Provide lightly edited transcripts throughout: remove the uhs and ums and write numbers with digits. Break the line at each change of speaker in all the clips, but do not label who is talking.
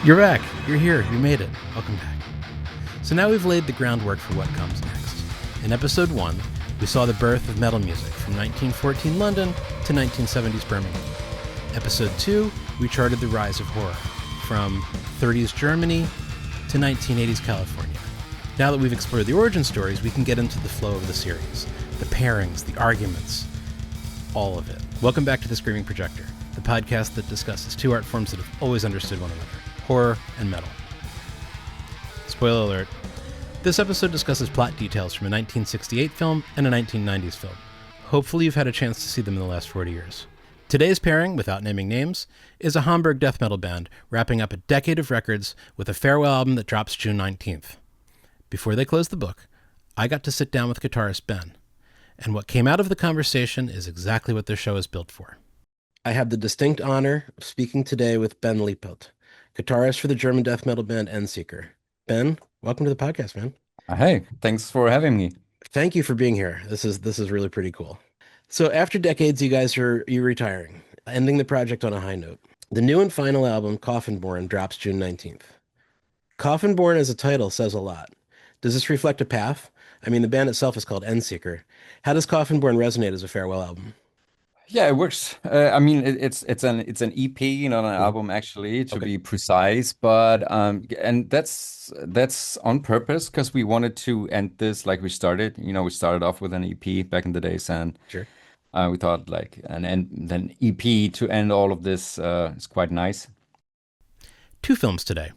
You're back. You're here. You made it. Welcome back. So now we've laid the groundwork for what comes next. In episode 1, we saw the birth of metal music from 1914 London to 1970s Birmingham. Episode 2, we charted the rise of horror from 30s Germany to 1980s California. Now that we've explored the origin stories, we can get into the flow of the series, the pairings, the arguments, all of it. Welcome back to the Screaming Projector, the podcast that discusses two art forms that have always understood one another, horror and metal. Spoiler alert, this episode discusses plot details from a 1968 film and a 1990s film. Hopefully you've had a chance to see them in the last 40 years. Today's pairing, without naming names, is a Hamburg death metal band wrapping up a decade of records with a farewell album that drops June 19th. Before they close the book, I got to sit down with guitarist Ben, and what came out of the conversation is exactly what this show is built for. I have the distinct honor of speaking today with Ben Liepelt, guitarist for the German death metal band Endseeker. Ben, welcome to the podcast, man.
Hey, thanks for having me.
Thank you for being here. This is really pretty cool. So after decades, you're retiring, ending the project on a high note. The new and final album, Coffin Born, drops June 19th. Coffin Born as a title says a lot. Does this reflect a path? I mean, the band itself is called Endseeker. How does Coffin Born resonate as a farewell album?
Yeah, it works. I mean, it's an EP, not an album actually, to
Okay.
be precise. But and that's on purpose because we wanted to end this like we started. We started off with an EP back in the days, and
Sure.
we thought like then EP to end all of this is quite nice.
Two films today.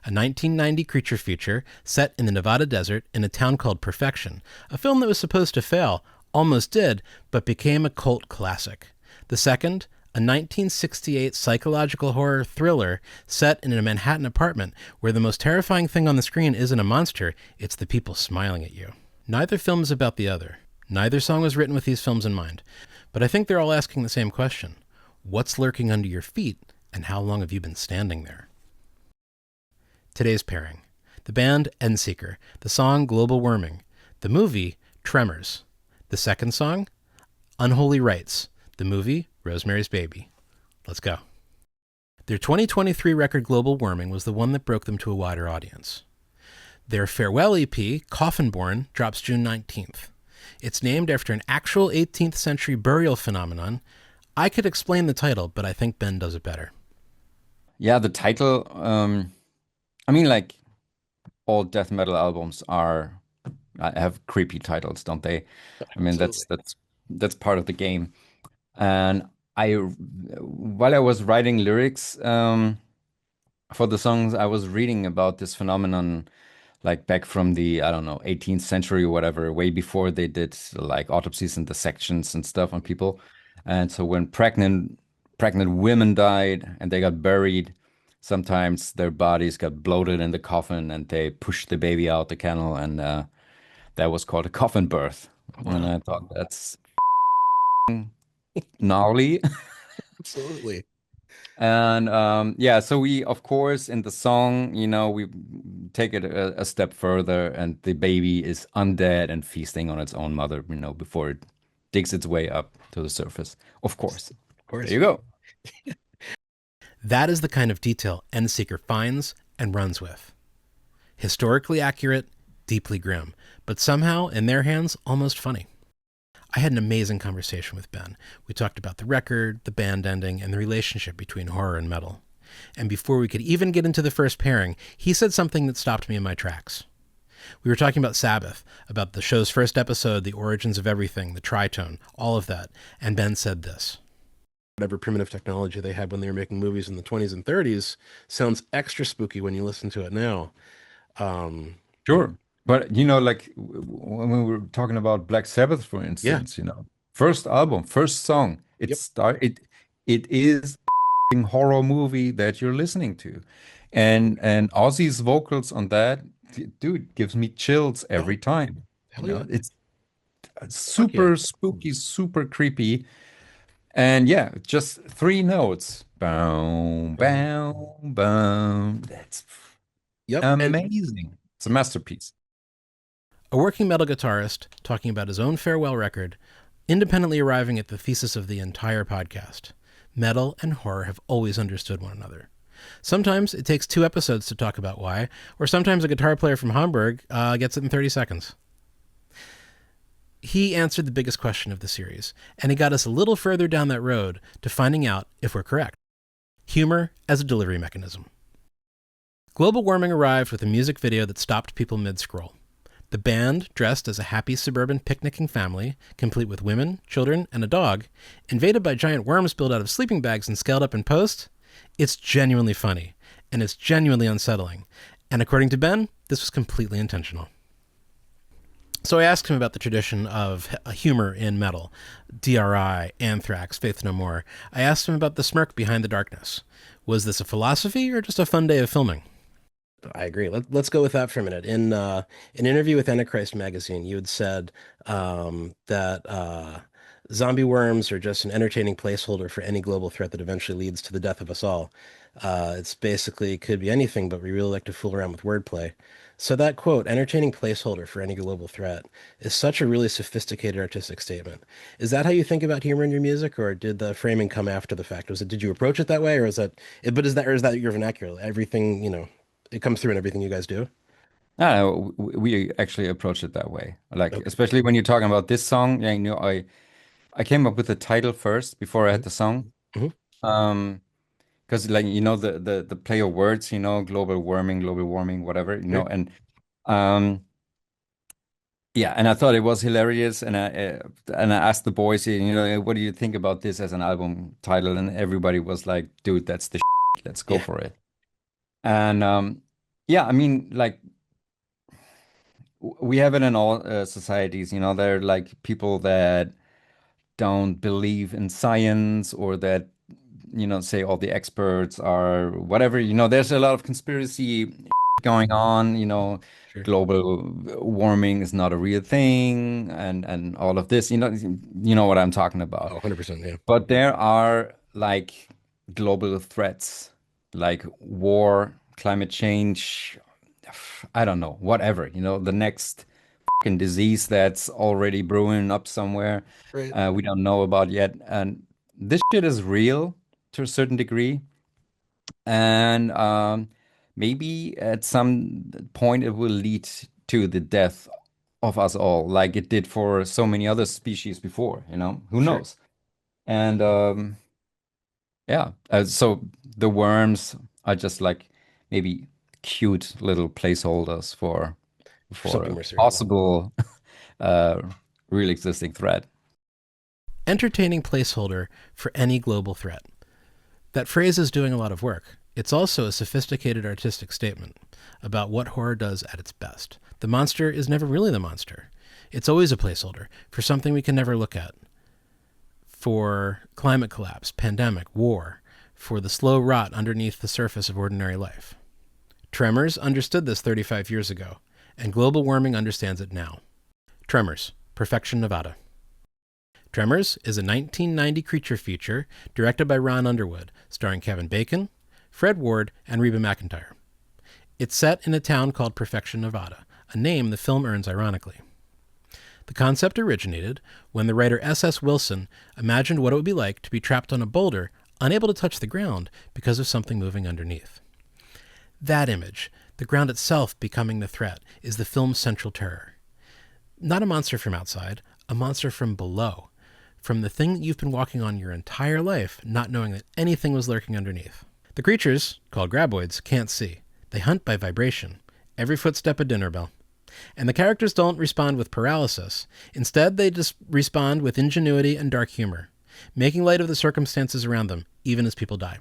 A 1990 creature feature set in the Nevada desert in a town called Perfection, a film that was supposed to fail, almost did, but became a cult classic. The second, a 1968 psychological horror thriller set in a Manhattan apartment where the most terrifying thing on the screen isn't a monster, it's the people smiling at you. Neither film is about the other. Neither song was written with these films in mind. But I think they're all asking the same question. What's lurking under your feet, and how long have you been standing there? Today's pairing. The band Endseeker, the song Global Warming, the movie Tremors. The second song, Unholy Rites, the movie Rosemary's Baby. Let's go. Their 2023 record Global Warming was the one that broke them to a wider audience. Their farewell EP, Coffin Born, drops June 19th. It's named after an actual 18th century burial phenomenon. I could explain the title, but I think Ben does it better.
Yeah, the title. I mean, like all death metal albums have creepy titles, don't they? I mean,
Absolutely.
that's part of the game. And while I was writing lyrics for the songs, I was reading about this phenomenon, like back from the, I don't know, 18th century or whatever, way before they did like autopsies and dissections and stuff on people. And so when pregnant women died and they got buried, sometimes their bodies got bloated in the coffin and they pushed the baby out the kennel, and that was called a coffin birth. And
Wow.
I thought that's gnarly.
Absolutely.
And yeah, so we, of course, in the song, we take it a step further, and the baby is undead and feasting on its own mother, before it digs its way up to the surface. Of course.
Of course.
There you go.
That is the kind of detail Endseeker finds and runs with. Historically accurate, deeply grim, but somehow, in their hands, almost funny. I had an amazing conversation with Ben. We talked about the record, the band ending, and the relationship between horror and metal. And before we could even get into the first pairing, he said something that stopped me in my tracks. We were talking about Sabbath, about the show's first episode, the origins of everything, the tritone, all of that, and Ben said this. Whatever primitive technology they had when they were making movies in the 20s and 30s sounds extra spooky when you listen to it now.
Sure. But like when we were talking about Black Sabbath, for
Yeah.
instance, first album, first song,
Yep.
it is a horror movie that you're listening to. And Ozzy's vocals on that, dude, gives me chills
Oh,
every time.
hell yeah.
It's
Fuck yeah.
super spooky, super creepy. And yeah, just three notes. Boom, boom, boom. That's
Yep. And
amazing. It's a masterpiece.
a working metal guitarist talking about his own farewell record, independently arriving at the thesis of the entire podcast. Metal and horror have always understood one another. Sometimes it takes 2 episodes to talk about why, or sometimes a guitar player from Hamburg gets it in 30 seconds. He answered the biggest question of the series, and he got us a little further down that road to finding out if we're correct. Humor as a delivery mechanism. Global warming arrived with a music video that stopped people mid-scroll. The band, dressed as a happy suburban picnicking family, complete with women, children, and a dog, invaded by giant worms built out of sleeping bags and scaled up in post. It's genuinely funny, and it's genuinely unsettling. And according to Ben, this was completely intentional. So I asked him about the tradition of humor in metal, DRI, Anthrax, Faith No More. I asked him about the smirk behind the darkness. Was this a philosophy or just a fun day of filming? I agree. Let's go with that for a minute. In an interview with Antichrist magazine, you had said that zombie worms are just an entertaining placeholder for any global threat that eventually leads to the death of us all. It's basically could be anything, but we really like to fool around with wordplay. So that quote, entertaining placeholder for any global threat, is such a really sophisticated artistic statement. Is that how you think about humor in your music, or did the framing come after the fact? Did you approach it that way, or is that, but is that your vernacular? Everything, it comes through in everything you guys do?
I don't know, we actually approach it that way. Like,
Okay.
especially when you're talking about this song, yeah, I came up with the title first before I had the song.
Hmm.
Um, because like the play of words, global warming, whatever,
Sure.
and um yeah, and I thought it was hilarious, and I asked the boys, what do you think about this as an album title? And everybody was like, dude, that's the shit. Let's go
Yeah.
for it. And yeah, I mean, like we have it in all societies, there are like people that don't believe in science or that say all the experts are whatever. There's a lot of conspiracy going on,
Sure.
global warming is not a real thing and all of this, what I'm talking
Oh,
about.
100%. Yeah.
But there are like global threats like war, climate change, I don't know, whatever, the next fucking disease that's already brewing up somewhere
Right.
we don't know about yet. And this shit is real to a certain degree. And maybe at some point it will lead to the death of us all, like it did for so many other species before, who
Sure.
knows? And yeah, so the worms are just like maybe cute little placeholders
For
for
something
a
more serious.
possible uh, real existing threat.
Entertaining placeholder for any global threat. That phrase is doing a lot of work. It's also a sophisticated artistic statement about what horror does at its best. The monster is never really the monster. It's always a placeholder for something we can never look at. For climate collapse, pandemic, war, for the slow rot underneath the surface of ordinary life. Tremors understood this 35 years ago, and global warming understands it now. Tremors, Perfection, Nevada. Tremors is a 1990 creature feature directed by Ron Underwood, starring Kevin Bacon, Fred Ward, and Reba McEntire. It's set in a town called Perfection, Nevada, a name the film earns ironically. The concept originated when the writer S.S. Wilson imagined what it would be like to be trapped on a boulder, unable to touch the ground because of something moving underneath. That image, the ground itself becoming the threat, is the film's central terror. Not a monster from outside, a monster from below, from the thing that you've been walking on your entire life, not knowing that anything was lurking underneath. The creatures, called graboids, can't see. They hunt by vibration. Every footstep a dinner bell. And the characters don't respond with paralysis. Instead, they just respond with ingenuity and dark humor, making light of the circumstances around them, even as people die.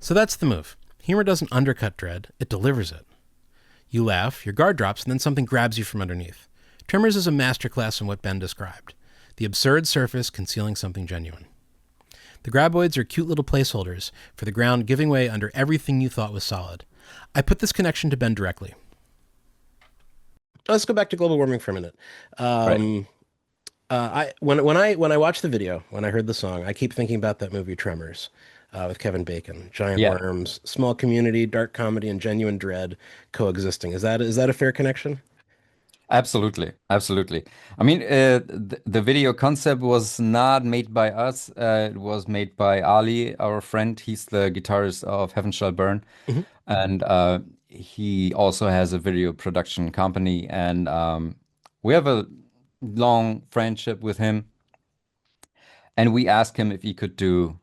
So that's the move. Humor doesn't undercut dread, it delivers it. You laugh, your guard drops, and then something grabs you from underneath. Tremors is a masterclass in what Ben described, the absurd surface concealing something genuine. The graboids are cute little placeholders for the ground giving way under everything you thought was solid. I put this connection to Ben directly. Let's go back to global warming for a minute.
Right.
When I watched the video, when I heard the song, I keep thinking about that movie Tremors, with Kevin Bacon. Giant
Yeah.
worms, small community, dark comedy, and genuine dread coexisting. Is that a fair connection?
Absolutely, absolutely. I mean, the video concept was not made by us. It was made by Ali, our friend. He's the guitarist of Heaven Shall Burn,
Hmm.
and he also has a video production company. And we have a long friendship with him. And we asked him if he could do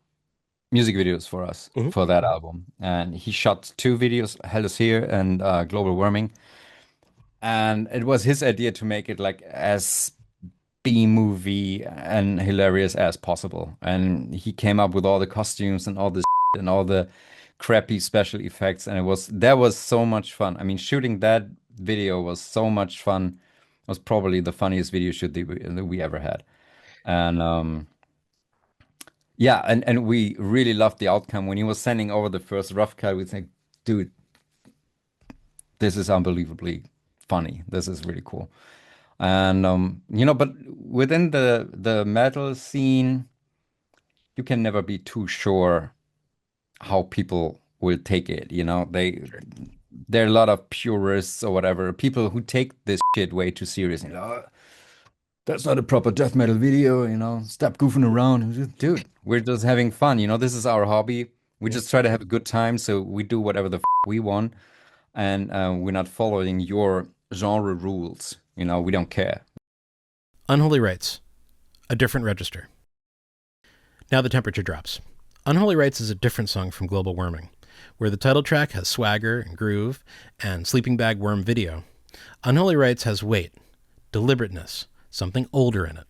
music videos for us
Hmm.
for that album. And he shot two videos, Hell is Here and Global Warming. And it was his idea to make it like as B movie and hilarious as possible. And he came up with all the costumes and all the and all the crappy special effects. And that was so much fun. I mean, shooting that video was so much fun. It was probably the funniest video shoot that we ever had. And yeah, and we really loved the outcome. When he was sending over the first rough cut, we think, dude, this is unbelievably funny. This is really cool. And but within the metal scene, you can never be too sure how people will take it. There are a lot of purists or whatever, people who take this shit way too seriously. "Oh, that's not a proper death metal video, stop goofing around. Dude, we're just having fun, this is our hobby. We
Yeah.
just try to have a good time, so we do whatever the we want, and we're not following your genre rules. We don't care.
Unholy Rites, a different register. Now the temperature drops. Unholy Rites is a different song from Global Warming, where the title track has swagger and groove and sleeping bag worm video. Unholy Rites has weight, deliberateness, something older in it.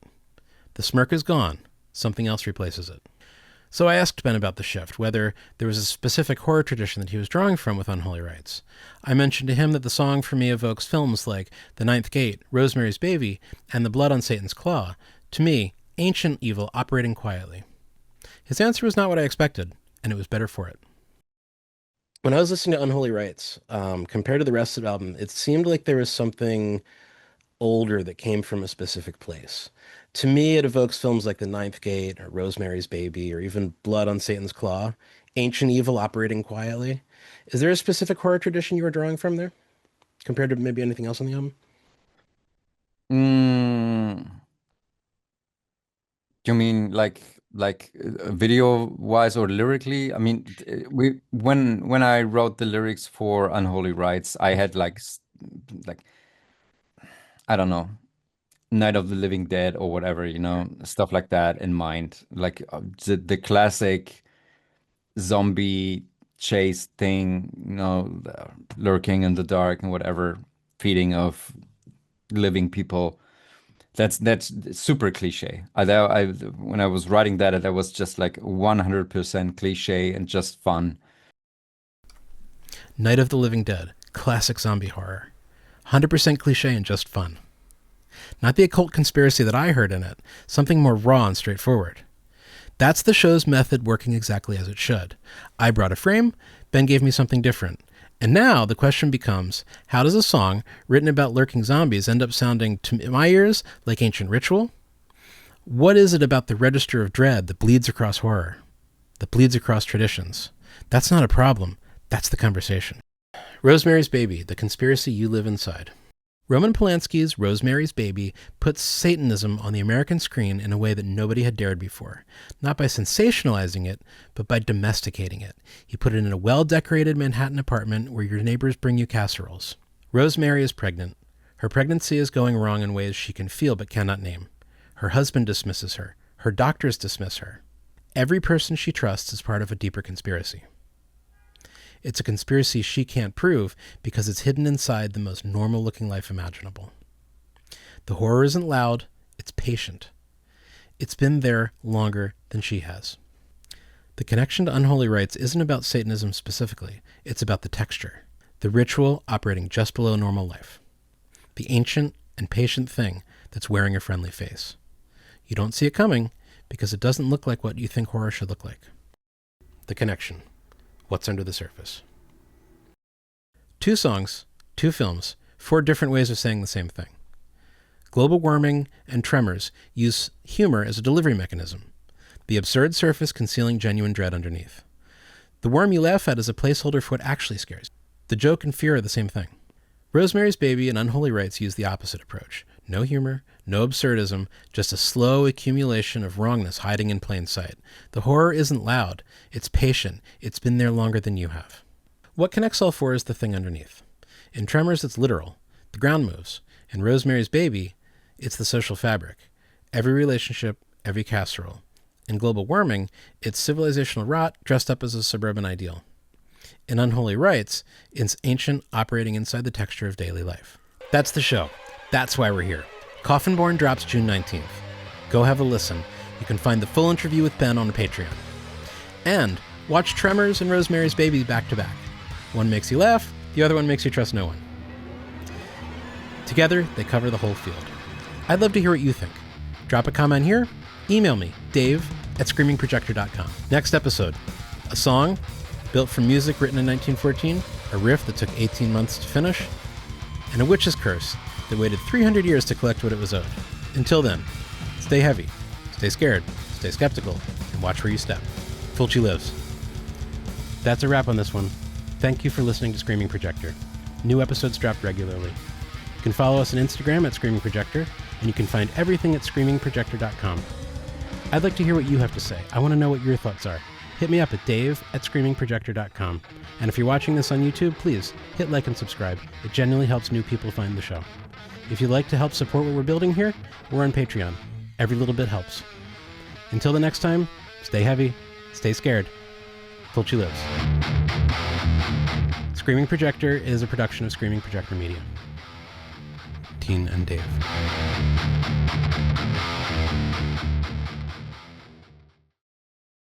The smirk is gone, something else replaces it. So I asked Ben about the shift, whether there was a specific horror tradition that he was drawing from with Unholy Rites. I mentioned to him that the song for me evokes films like The Ninth Gate, Rosemary's Baby, and The Blood on Satan's Claw. To me, ancient evil operating quietly. His answer was not what I expected, and it was better for it. When I was listening to Unholy Rites, compared to the rest of the album, it seemed like there was something older that came from a specific place. To me, it evokes films like The Ninth Gate or Rosemary's Baby or even Blood on Satan's Claw, ancient evil operating quietly. Is there a specific horror tradition you were drawing from there compared to maybe anything else on the album?
Mm, you mean like video wise or lyrically? I mean, we when I wrote the lyrics for Unholy Rites, I had like I don't know, Night of the Living Dead or whatever, stuff like that in mind. Like the classic zombie chase thing, lurking in the dark and whatever, feeding of living people. That's super cliche. When I was writing that was just like 100% cliche and just fun.
Night of the Living Dead, classic zombie horror. 100% cliche and just fun. Not the occult conspiracy that I heard in it, something more raw and straightforward. That's the show's method working exactly as it should. I brought a frame, Ben gave me something different. And now the question becomes, how does a song written about lurking zombies end up sounding, to my ears, like ancient ritual? What is it about the register of dread that bleeds across horror, that bleeds across traditions? That's not a problem. That's the conversation. Rosemary's Baby, the conspiracy you live inside. Roman Polanski's Rosemary's Baby puts Satanism on the American screen in a way that nobody had dared before. Not by sensationalizing it, but by domesticating it. He put it in a well-decorated Manhattan apartment where your neighbors bring you casseroles. Rosemary is pregnant. Her pregnancy is going wrong in ways she can feel but cannot name. Her husband dismisses her. Her doctors dismiss her. Every person she trusts is part of a deeper conspiracy. It's a conspiracy she can't prove because it's hidden inside the most normal-looking life imaginable. The horror isn't loud, it's patient. It's been there longer than she has. The connection to Unholy Rites isn't about Satanism specifically, it's about the texture, the ritual operating just below normal life, the ancient and patient thing that's wearing a friendly face. You don't see it coming because it doesn't look like what you think horror should look like. The connection. What's under the surface? 2 songs, 2 films, 4 different ways of saying the same thing. Global Warming and Tremors use humor as a delivery mechanism, the absurd surface concealing genuine dread underneath. The worm you laugh at is a placeholder for what actually scares you. The joke and fear are the same thing. Rosemary's Baby and Unholy Rites use the opposite approach. No humor, no absurdism, just a slow accumulation of wrongness hiding in plain sight. The horror isn't loud, it's patient, it's been there longer than you have. What connects all four is the thing underneath. In Tremors, it's literal. The ground moves. In Rosemary's Baby, it's the social fabric. Every relationship, every casserole. In Global Warming, it's civilizational rot dressed up as a suburban ideal. In Unholy Rites, it's ancient operating inside the texture of daily life. That's the show. That's why we're here. Coffin Born drops June 19th. Go have a listen. You can find the full interview with Ben on Patreon. And watch Tremors and Rosemary's Baby back to back. One makes you laugh, the other one makes you trust no one. Together, they cover the whole field. I'd love to hear what you think. Drop a comment here, email me, dave@screamingprojector.com. Next episode, a song built from music written in 1914, a riff that took 18 months to finish, and a witch's curse that waited 300 years to collect what it was owed. Until then, stay heavy, stay scared, stay skeptical, and watch where you step. Fulci lives. That's a wrap on this one. Thank you for listening to Screaming Projector. New episodes drop regularly. You can follow us on Instagram at Screaming Projector, and you can find everything at screamingprojector.com. I'd like to hear what you have to say. I want to know what your thoughts are. Hit me up at dave@screamingprojector.com. And if you're watching this on YouTube, please hit like and subscribe. It genuinely helps new people find the show. If you'd like to help support what we're building here, we're on Patreon. Every little bit helps. Until the next time, stay heavy, stay scared. Fulci lives. Screaming Projector is a production of Screaming Projector Media. Teen and Dave.